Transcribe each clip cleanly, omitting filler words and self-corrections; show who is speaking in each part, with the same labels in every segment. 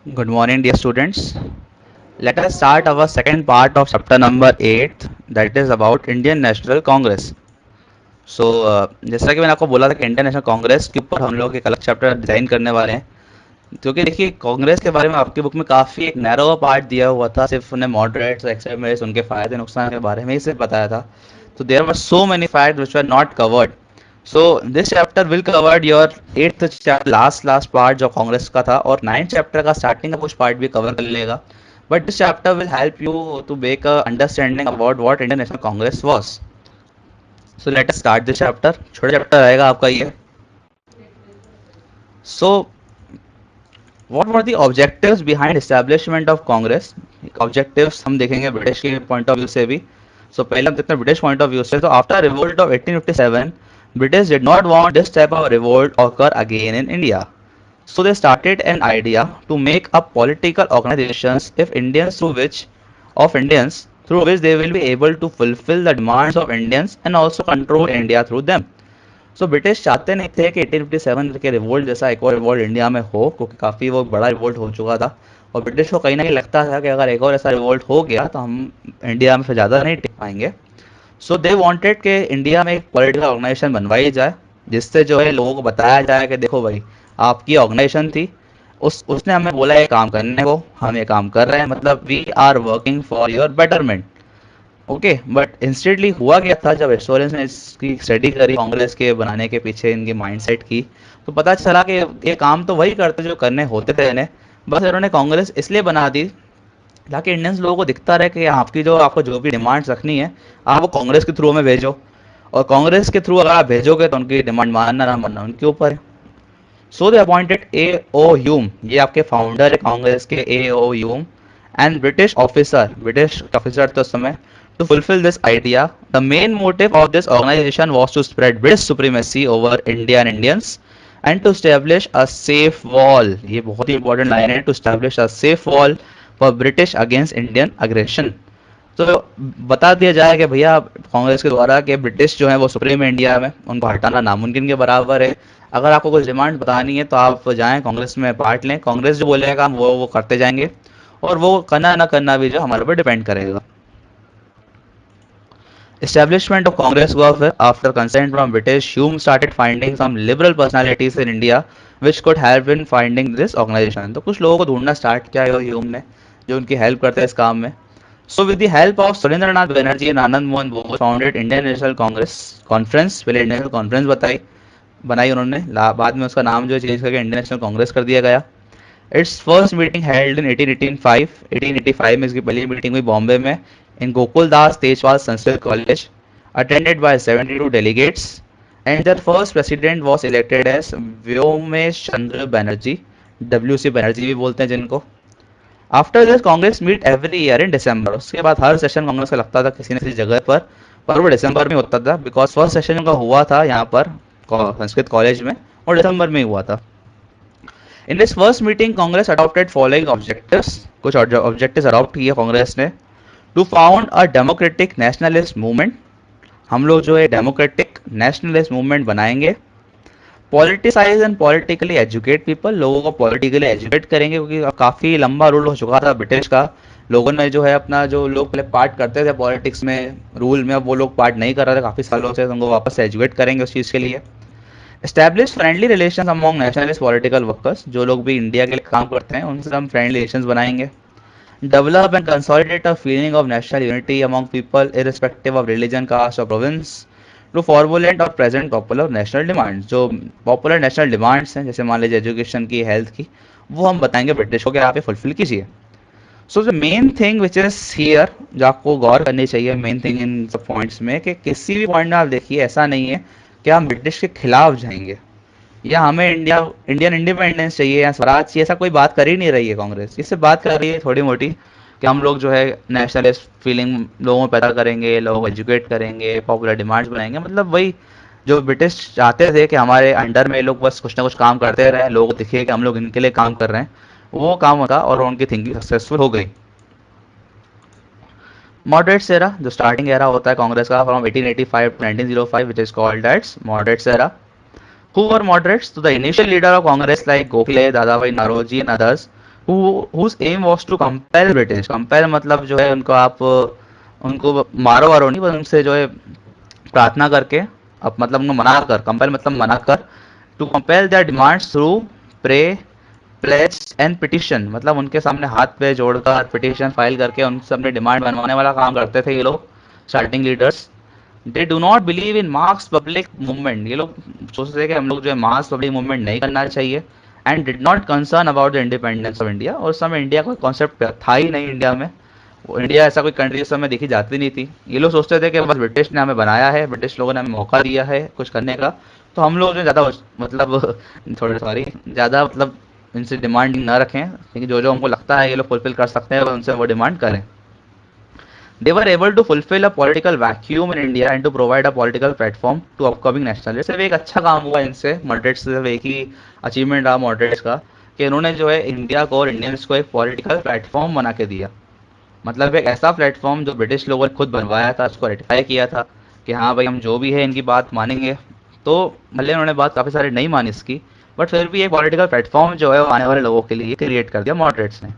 Speaker 1: Good morning, dear students. Let us start our second part of chapter number 8, that is about Indian National Congress. So, जैसा कि मैंने आपको बोला था कि इंडियन नेशनल कांग्रेस के ऊपर हम लोग एक अलग चैप्टर डिजाइन करने वाले हैं, क्योंकि देखिए कांग्रेस के बारे में आपकी बुक में काफ़ी एक नैरो पार्ट दिया हुआ था, सिर्फ उन्हें मॉडरेट्स एक्सट्रीमिस्ट उनके फायदे नुकसान के बारे में ही सिर्फ बताया था. तो there were so many fact which were not covered. So this chapter will covered your eighth chapter, last part जो कांग्रेस का था, और नाइन्थ चैप्टर का स्टार्टिंग का कुछ पार्ट भी कवर कर लेगा. But this chapter will help you to make a understanding about what Indian National Congress was. So let us start this chapter. छोटा चैप्टर रहेगा आपका ये. So what were the objectives behind establishment of Congress. Objectives हम देखेंगे British के point of view से भी. सो पहले हम देखते हैं ब्रिटिश पॉइंट ऑफ व्यू से. तो after revolt of 1857, British did not want this type of revolt occur again in India. So they started an idea to make up political organizations if Indians through which of Indians through which they will be able to fulfill the demands of Indians and also control India through them. So British चाहते नहीं थे कि 1857 के revolt जैसा एक और revolt India में हो, क्योंकि काफ़ी वो बड़ा रिवोल्ट हो चुका था. और ब्रिटिश को कहीं ना कहीं लगता था कि अगर एक और ऐसा रिवोल्ट हो गया तो हम इंडिया में फिर ज़्यादा नहीं टिक पाएंगे. सो दे वांटेड कि इंडिया में एक पॉलिटिकल ऑर्गेनाइजेशन बनवाई जाए, जिससे जो है लोगों को बताया जाए कि देखो भाई, आपकी ऑर्गेनाइजेशन थी, उसने हमें बोला ये काम करने को, हम ये काम कर रहे हैं, मतलब we are working for your betterment. Okay, but instantly हुआ क्या था, जब हिस्टोरियंस ने इसकी स्टडी करी कांग्रेस के बनाने के पीछे इनकी माइंडसेट की, तो पता चला कि ये काम तो वही करते जो करने होते थे इन्हें. बस इन्होंने कांग्रेस इसलिए बना दी ताकि इंडियंस लोगों को दिखता रहे कि आपकी जो आपको जो भी डिमांड्स रखनी है, आप वो कांग्रेस के थ्रू में भेजो. और कांग्रेस के थ्रू अगर आप भेजोगे तो उनकी डिमांड मानना ना मानना उनके ऊपर है. सो दे अपॉइंटेड ए ओ ह्यूम, ये आपके फाउंडर है कांग्रेस के, A O Hume, and British officer तो उस समय, to fulfill this idea. The main motive of this organization was to spread British supremacy over India and Indians and to establish a safe wall. ये बहुत ही important line है, to establish a safe wall for British against Indian aggression. तो बता दिया जाए कि भैया कांग्रेस के द्वारा कि ब्रिटिश जो है वो सुप्रीम है इंडिया में, उनको हटाना नामुमकिन के बराबर है. अगर आपको कुछ डिमांड बतानी है तो आप जाएं कांग्रेस में पार्ट लें, कांग्रेस जो बोलेगा हम वो करते जाएंगे, और वो करना ना करना भी जो हमारे ऊपर डिपेंड करेगा. Establishment of Congress was after consent from British. Hume started finding some liberal personalities in India which could help in finding this organization. तो कुछ लोगों को ढूंढना स्टार्ट किया है ह्यूम ने, जो उनकी हेल्प करते हैं इस काम में. So with the help of Surendranath Banerjee and Anand Mohan Bose founded Indian National Congress Conference. पहले इंडियन नेशनल कॉन्फ्रेंस बनाई उन्होंने, बाद में उसका नाम जो चेंज करके इंडियन नेशनल कांग्रेस कर दिया गया. Its first meeting held in 1885 में इसकी पहली मीटिंग हुई बॉम्बे में, in Gokuldas Tejpal Sanskrit college, attended by 72 delegates, and their first president was elected as Womesh Chandra Banerjee, W C Banerjee भी बोलते हैं जिनको. After this Congress meet every year in December. उसके बाद हर सेशन कांग्रेस का लगता था किसी न किसी जगह पर वो दिसंबर में होता था, बिकॉज फर्स्ट सेशन उनका हुआ था यहाँ पर संस्कृत कॉलेज में, और दिसंबर में ही हुआ था. In this first meeting Congress adopted following objectives. कुछ ऑब्जेक्टिव्स अडॉप्ट किए कांग्रेस ने. To found a democratic nationalist movement, हम लोग जो है डेमोक्रेटिक नेशनलिस्ट मूवमेंट बनाएंगे. Politicize and politically educate people, लोगों को पॉलिटिकली एजुकेट करेंगे, क्योंकि काफ़ी लंबा रूल हो चुका था ब्रिटिश का. लोगों ने जो है अपना, जो लोग पहले पार्ट करते थे पॉलिटिक्स में रूल में, अब वो लोग पार्ट नहीं कर रहे थे काफ़ी सालों से, तो उनको वापस से एजुकेट करेंगे उस चीज़ के लिए. Establish friendly relation among nationalist political workers, जो लोग भी इंडिया के लिए काम करते हैं उनसे हम फ्रेंडली रिलेशन बनाएंगे. Develop and consolidate a feeling of national unity among people irrespective of religion, caste और प्रोविंस. टू फॉर्मुलेट और प्रेजेंट पॉपुलर नेशनल डिमांड्स, जो पॉपुलर नेशनल डिमांड्स हैं, जैसे मान लीजिए एजुकेशन की, हेल्थ की, वो हम बताएंगे ब्रिटिश को कि आप ये फुलफिल कीजिए. So the main thing which is here, जो आपको गौर करनी चाहिए मेन थिंग इन सब पॉइंट्स में, कि किसी भी पॉइंट में आप देखिए ऐसा नहीं है कि हम ब्रिटिश के खिलाफ जाएंगे या हमें इंडियन इंडिपेंडेंस चाहिए या स्वराज चाहिए, ऐसा कोई बात कर ही नहीं रही है कांग्रेस. इससे बात कर रही है थोड़ी मोटी कि हम लोग जो है नेशनलिस्ट फीलिंग लोगों में पैदा करेंगे, लोगों को एजुकेट करेंगे, पॉपुलर डिमांड्स बनाएंगे, मतलब वही जो ब्रिटिश चाहते थे कि हमारे अंडर में लोग बस कुछ ना कुछ काम करते रहे, लोगों को दिखे कि हम लोग इनके लिए काम कर रहे हैं. वो काम होता और उनकी थिंकिंग सक्सेसफुल हो गई. मॉडरेट्स एरा, जो स्टार्टिंग एरा होता है कांग्रेस का from 1885 to 1905, which is called as moderates era. Who were moderates? So the initial leader of Congress like Gokhale, Dadabhai Naoroji and others whose aim was to compel British, compel मतलब जो है उनको आप उनको मारो वारो नहीं, पर उनसे जो है प्रार्थना करके, अब मतलब उनको मना कर, कंपेल मतलब मना कर, to compel their demands through pray pleas and petition, मतलब उनके सामने हाथ पे जोड़कर पिटिशन फाइल करके उनसे अपने डिमांड बनवाने वाला काम करते थे ये लोग starting leaders. They do not believe in mass public movement, ये लोग सोचते थे कि हम लोग जो है मास पब्लिक मूवमेंट नहीं करना चाहिए। And did not concern about the independence of India, और उस समय इंडिया का कॉन्सेप्ट था ही नहीं इंडिया में, इंडिया ऐसा कोई कंट्री उस समय देखी जाती नहीं थी। ये लोग सोचते थे कि बस ब्रिटिश ने हमें बनाया है, ब्रिटिश लोगों ने हमें मौका दिया है कुछ करने का, तो हम लोग जो ज़्यादा मतलब थोड़े सॉरी ज़्यादा मतलब इनसे डिमांड न रखें, लेकिन जो जो हमको लगता है ये लोग फुलफिल कर सकते हैं उनसे वो डिमांड करें। They were able to fulfill a political vacuum in India and to provide a political platform to upcoming nationalists। सिर्फ एक अच्छा काम हुआ इनसे, मॉडरेट्स से सिर्फ एक ही अचीवमेंट रहा मॉडरेट्स का, कि इन्होंने जो है इंडिया को और इंडियंस को एक पॉलिटिकल प्लेटफॉर्म बना के दिया। मतलब एक ऐसा प्लेटफॉर्म जो ब्रिटिश लोगों ने खुद बनवाया था, उसको रेटिफाई किया था कि हाँ भाई हम जो भी है इनकी बात मानेंगे। तो भले उन्होंने बात काफ़ी सारी नहीं मानी इसकी, बट फिर भी एक पॉलिटिकल प्लेटफॉर्म जो है वो आने वाले लोगों के लिए क्रिएट कर दिया मॉडरेट्स ने।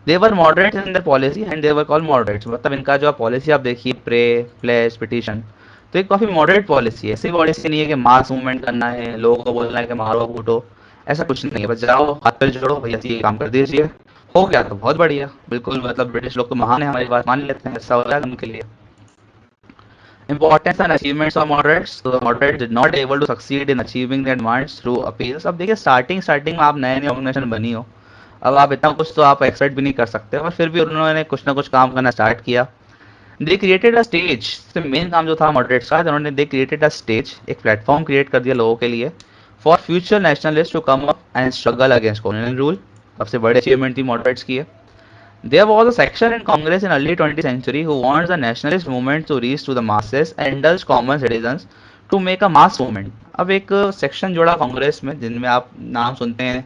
Speaker 1: They were moderate in their policy and they were called moderates, मतलब इनका जो पॉलिसी आप देखिए प्रे प्लेस पिटिशन, तो एक काफ़ी मॉडरेट पॉलिसी है। ऐसी पॉलिसी नहीं है कि मास मूवमेंट करना है, लोगों को बोलना है कि मारो कूटो, ऐसा कुछ नहीं है। बस जाओ हाथ पे जोड़ो भैया ये काम कर दीजिए, हो गया तो बहुत बढ़िया, बिल्कुल मतलब ब्रिटिश लोग तो महान है, हमारी बात मान लेते हैं, ऐसा हो जाएगा उनके लिए। Importance and achievements of moderates, so the moderates did not able to succeed in achieving their demands through appeals। अब देखिए स्टार्टिंग स्टार्टिंग में आप नए नए ऑर्गेनाइजेशन बनी हो, अब आप इतना कुछ तो आप एक्सपेक्ट भी नहीं कर सकते, और फिर भी उन्होंने कुछ ना कुछ काम करना स्टार्ट किया। They created a stage, main काम जो था मॉडरेट्स का, उन्होंने दे क्रिएटेड अ स्टेज, एक प्लेटफॉर्म क्रिएट कर दिया लोगों के लिए, for future nationalist to come up and struggle against colonial rule. सबसे बड़ी अचीवमेंट थी मॉडरेट्स की है। There was a section in Congress in early 20th century who wants the nationalist movement to reach to the masses and indulge common citizens to make a mass movement। अब एक section जोड़ा कांग्रेस में जिनमें आप नाम सुनते हैं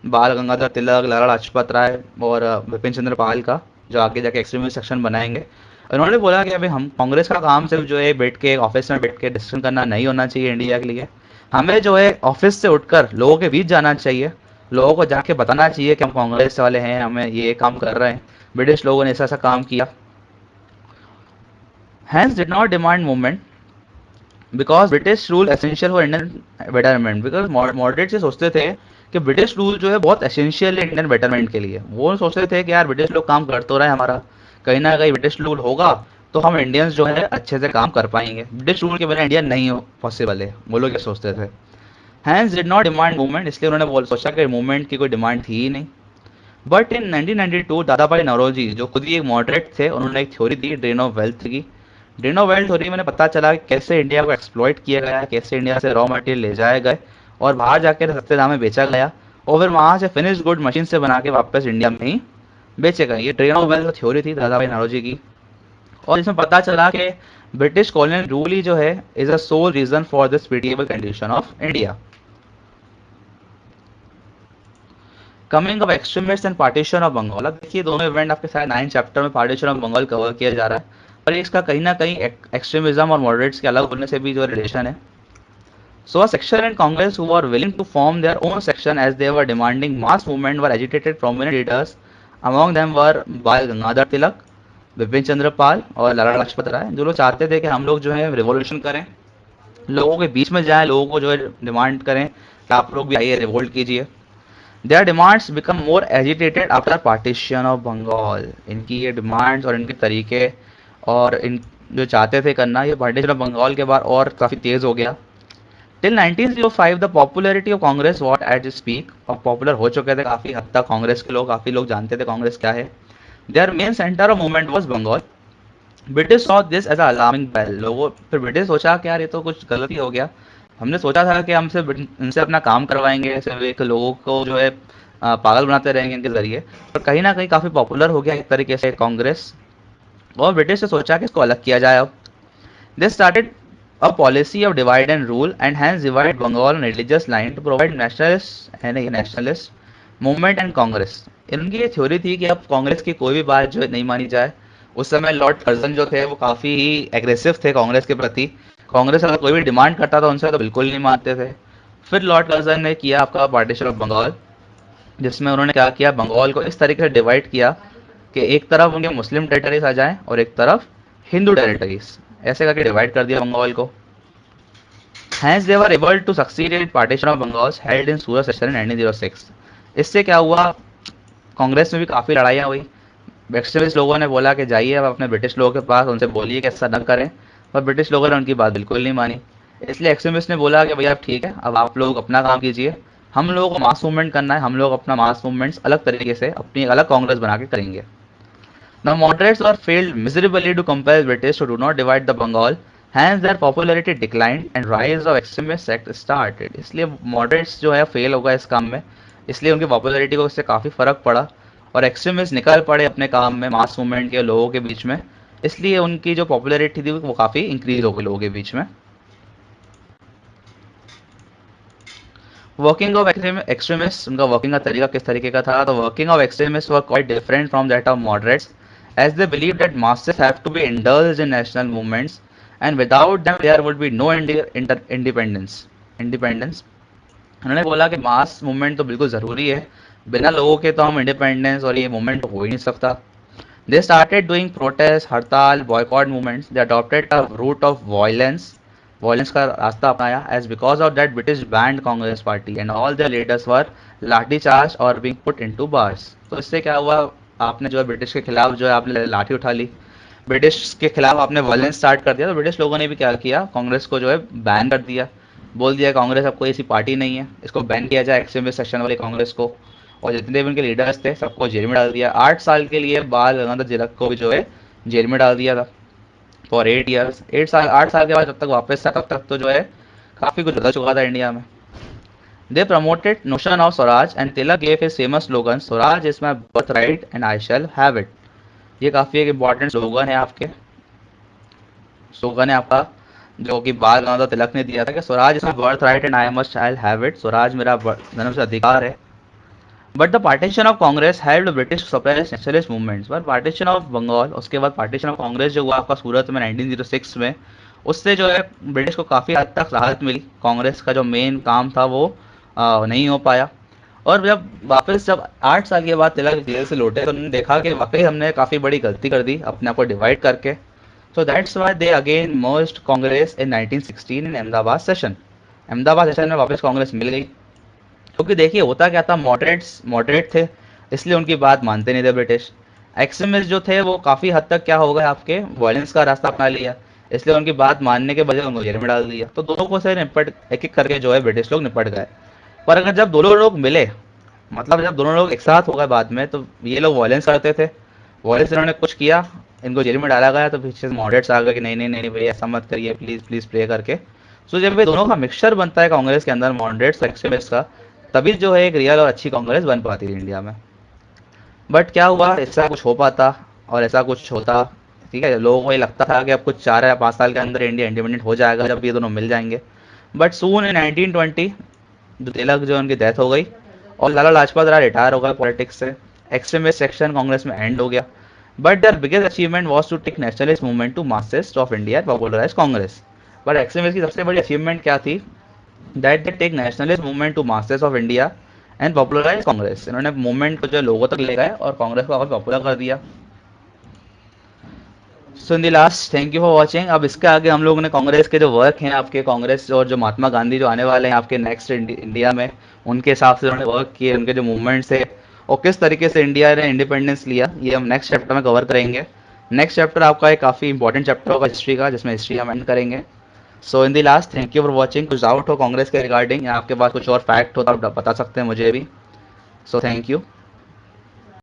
Speaker 1: बाल गंगाधर तिलक, लाला लाजपत राय और विपिन चंद्र पाल का, जो आगे जाके एक्सट्रीमिस्ट सेक्शन बनाएंगे। उन्होंने बोला कि अभी हम कांग्रेस का काम सिर्फ जो है बैठ के ऑफिस में बैठ के डिस्कशन करना नहीं होना चाहिए इंडिया के लिए, हमें जो है ऑफिस से उठकर लोगों के बीच जाना चाहिए, लोगों को जाके बताना चाहिए कि हम कांग्रेस वाले हैं, हमें ये काम कर रहे हैं, ब्रिटिश लोगों ने ऐसा ऐसा काम किया। Hence did not demand movement because British rule essential for Indian betterment, because moderate से सोचते थे कि ब्रिटिश रूल जो है बहुत एसेंशियल है इंडियन बेटरमेंट के लिए। वो सोचते थे कि यार ब्रिटिश लोग काम कर तो रहे हैं हमारा, कहीं ना कहीं ब्रिटिश रूल होगा तो हम इंडियंस जो है अच्छे से काम कर पाएंगे, ब्रिटिश रूल के बिना इंडिया नहीं हो पॉसिबल है, वो लोग ये सोचते थे। Hence did not demand movement, इसलिए उन्होंने सोचा कि मूवमेंट की कोई डिमांड थी ही नहीं। बट इन 1992 दादा भाई नौरोजी जो खुद ही एक मॉडरेट थे, उन्होंने एक theory the drain of wealth की। ड्रेन ऑफ वेल्थ थ्योरी में पता चला कि कैसे इंडिया को एक्सप्लॉइट किया गया, कैसे इंडिया से रॉ मटेरियल ले जाए गए और बाहर जाकर सस्ते दाम में बेचा गया, और फिर वहाँ से फिनिश गुड मशीन से बना के वापस इंडिया में ही बेचे गए। ये ड्रेन ऑफ वेल्थ थ्योरी थी दादा भाई नौरोजी की, और इसमें पता चला कि ब्रिटिश कॉलोनियल रूल ही जो है is a sole reason for this pitiable condition of India. Coming of extremist and partition of Bengal, अब देखिए दोनों इवेंट आपके साथ 9 चैप्टर में पार्टीशन ऑफ बंगाल कवर किया जा रहा है, पर इसका कहीं ना कहीं एक्सट्रीमिज्म और मॉडरेट्स के अलग होने से भी जो रिलेशन है। So a section in Congress who were willing to form their own section as they were demanding mass movement were agitated prominent leaders, among them were Bal Gangadhar Tilak, Vipin Chandra Pal और लाला लाजपत राय, जो लोग चाहते थे कि हम लोग जो है रिवॉल्यूशन करें, लोगों के बीच में जाएं, लोगों को जो है डिमांड करें कि आप लोग भी आइए रिवोल्ट कीजिए। Their demands become more agitated after partition of Bengal, इनकी ये डिमांड्स और इनके तरीके और इन जो चाहते थे करना, ये पार्टीशन ऑफ बंगाल के बाद और काफ़ी तेज़ हो गया। Till 1905 the popularity of Congress what at speak, और पॉपुलर हो चुके थे काफ़ी हद तक कांग्रेस के लोग, काफ़ी लोग जानते थे कांग्रेस क्या है। Their main centre of movement was Bengal. British saw this as alarming bell, लोगों फिर ब्रिटिश सोचा कि यार ये तो कुछ गलत ही हो गया, हमने सोचा था कि हम सिर्फ इनसे अपना काम करवाएंगे, सिर्फ एक लोगों को जो है पागल बनाते रहेंगे इनके जरिए, पर कहीं ना कहीं काफ़ी पॉपुलर हो गया एक तरीके से कांग्रेस, और ब्रिटिश ने सोचा कि इसको अलग किया जाए। अब they started a policy of divide and rule and hence divide Bengal on religious line to provide nationalist and nationalist movement and Congress। इनकी ये थ्योरी थी कि अब कांग्रेस की कोई भी बात जो है नहीं मानी जाए। उस समय लॉर्ड कर्जन जो थे वो काफ़ी ही एग्रेसिव थे कांग्रेस के प्रति, कांग्रेस अगर कोई भी डिमांड करता था उनसे तो बिल्कुल नहीं मानते थे। फिर लॉर्ड कर्जन ने किया आपका पार्टीशन ऑफ बंगाल, जिसमें उन्होंने क्या किया, बंगाल को इस तरीके से डिवाइड किया कि एक तरफ उनके मुस्लिम टेरिटरीज आ जाएं और एक तरफ हिंदू टेरिटरीज, ऐसे करके डिवाइड कर दिया बंगाल को। Hence they were able to succeed in partition of Bengals held in Surat session in 1906। इससे क्या हुआ, कांग्रेस में भी काफ़ी लड़ाइयाँ हुई। एक्सट्रीमिस्ट लोगों ने बोला कि जाइए अब अपने ब्रिटिश लोगों के पास, उनसे बोलिए कि ऐसा न करें, पर ब्रिटिश लोगों ने उनकी बात बिल्कुल नहीं मानी। इसलिए एक्सट्रीमिस्ट ने बोला कि भैया अब ठीक है, अब आप लोग अपना काम कीजिए, हम लोगों को मास मूवमेंट करना है, हम लोग अपना मास मूवमेंट्स अलग तरीके से अपनी एक अलग कांग्रेस बना के करेंगे। The moderates were failed miserably to compel British to do not divide the Bengal, hence their popularity declined and rise of extremist sect started। इसलिए moderates जो है फेल हो गए इस काम में, इसलिए उनकी पॉपुलैरिटी को इससे काफ़ी फ़र्क पड़ा और एक्सट्रीमिस्ट निकल पड़े अपने काम में मास मूवमेंट के लोगों के बीच में, इसलिए उनकी जो पॉपुलैरिटी थी वो काफ़ी इंक्रीज हो गई लोगों के बीच में। वर्किंग ऑफ एक्सट्रीमिस्ट, उनका वर्किंग का तरीका किस तरीके का था, तो working of extremist were quite different from that of moderates, as they believe that masses have to be indulged in national movements and without them there would be no independence। उन्होंने बोला कि मास मूवमेंट तो बिल्कुल ज़रूरी है, बिना लोगों के तो हम इंडिपेंडेंस और ये मूवमेंट तो हो ही नहीं सकता। दे स्टार्टेड डूइंग प्रोटेस्ट, हड़ताल, boycott movements, they adopted a route of violence, violence का रास्ता अपनाया, as because of that British banned Congress party and all their leaders were lathi charge और बीइंग पुट इनटू बार्स। तो इससे क्या हुआ, आपने जो है ब्रिटिश के खिलाफ जो है आपने लाठी उठा ली, ब्रिटिश के खिलाफ आपने वायलेंस स्टार्ट कर दिया, तो ब्रिटिश लोगों ने भी क्या किया, कांग्रेस को जो है बैन कर दिया, बोल दिया कांग्रेस अब कोई ऐसी पार्टी नहीं है, इसको बैन किया जाए एक्सट्रीमिस्ट सेक्शन वाली कांग्रेस को। और जितने भी उनके लीडर्स थे सबको जेल में डाल दिया। 8 साल के लिए बाल गंगाधर तिलक को भी जो है जेल में डाल दिया था फॉर 8 ईयर्स। 8 साल, 8 साल के बाद जब तक वापस था तब तक तो जो है काफ़ी कुछ बदल चुका था इंडिया में। They promoted notion of swaraj and Tilak gave his famous slogan swaraj is my birth right and I shall have it. ये काफ़ी एक इंपॉर्टेंट स्लोगन है आपके, स्लोगन है आपका, जो कि बाल गंगाधर तिलक ने दिया था कि Swaraj is my birth right and I must I have it, Swaraj मेरा जन्म से अधिकार है। But the partition of Congress helped British suppress nationalist movements. पर पार्टीशन ऑफ बंगाल, उसके बाद पार्टीशन ऑफ कांग्रेस जो हुआ आपका सूरत में 1906 में, उससे जो है ब्रिटिश को काफ़ी हद तक राहत मिली। कांग्रेस का जो मेन काम था वो नहीं हो पाया। और जब 8 साल के बाद तिलक जेल से लौटे तो उन्होंने देखा कि वाकई हमने काफ़ी बड़ी गलती कर दी अपने आप को डिवाइड करके। So that's why they again merged Congress in 1916 in Ahmedabad session. Ahmedabad session में वापस कांग्रेस मिल गई, क्योंकि देखिए होता क्या था, मॉडरेट थे, इसलिए उनकी बात मानते नहीं थे ब्रिटिश। एक्सट्रीमिस्ट जो थे वो काफ़ी हद तक क्या हो गए, आपके वायलेंस का रास्ता अपना लिया, इसलिए उनकी बात मानने के बजाय उनको जेल में डाल दिया। तो दोनों को से निपट एक एक करके जो है ब्रिटिश लोग निपट गए। पर अगर जब दोनों लोग मिले, मतलब जब दोनों लोग एक साथ हो गए बाद में, तो ये लोग वायलेंस करते थे, वायलेंस इन्होंने कुछ किया, इनको जेल में डाला गया, तो पीछे से मॉडरेट्स आ गए कि नहीं नहीं नहीं भाई ऐसा मत करिए, प्लीज़ प्लीज़ प्रे करके। सो जब ये दोनों का मिक्सचर बनता है कांग्रेस के अंदर, मॉडरेट्स और एक्सट्रीमिस्ट का, तभी जो है एक रियल और अच्छी कांग्रेस बन पाती थी इंडिया में। बट क्या हुआ, ऐसा कुछ हो पाता और ऐसा कुछ होता, ठीक है, लोगों को ये लगता था कि अब कुछ 4 या 5 साल के अंदर इंडिया इंडिपेंडेंट हो जाएगा जब ये दोनों मिल जाएंगे। बट सून इन 1920 जो तिलक जो उनकी डेथ हो गई और लाला लाजपत राय रिटायर हो गए पॉलिटिक्स से, एक्सट्रीमिस्ट सेक्शन कांग्रेस में एंड हो गया। But their biggest achievement was to take nationalist movement to masses of India and popularize Congress. But extremist की सबसे बड़ी अचीवमेंट क्या थी, that they take nationalist movement to masses of India and popularize Congress. इन्होंने movement को जो लोगों तक ले गए और कांग्रेस को और पॉपुलर कर दिया। So in the last, thank you for watching. अब इसके आगे हम लोगों ने कांग्रेस के जो वर्क हैं आपके, कांग्रेस और जो महात्मा गांधी जो आने वाले हैं आपके नेक्स्ट इंडिया में, उनके हिसाब से उन्होंने वर्क किए, उनके जो मूवमेंट्स है और किस तरीके से इंडिया ने इंडिपेंडेंस लिया, ये हम नेक्स्ट चैप्टर में कवर करेंगे। नेक्स्ट चैप्टर आपका एक काफ़ी इंपॉर्टेंट चैप्टर होगा हिस्ट्री का, जिसमें हिस्ट्री हम एंड करेंगे। So in the last, thank you for watching. कुछ डाउट हो कांग्रेस के रिगार्डिंग या आपके पास कुछ और फैक्ट हो तो आप बता सकते हैं मुझे भी। So thank you.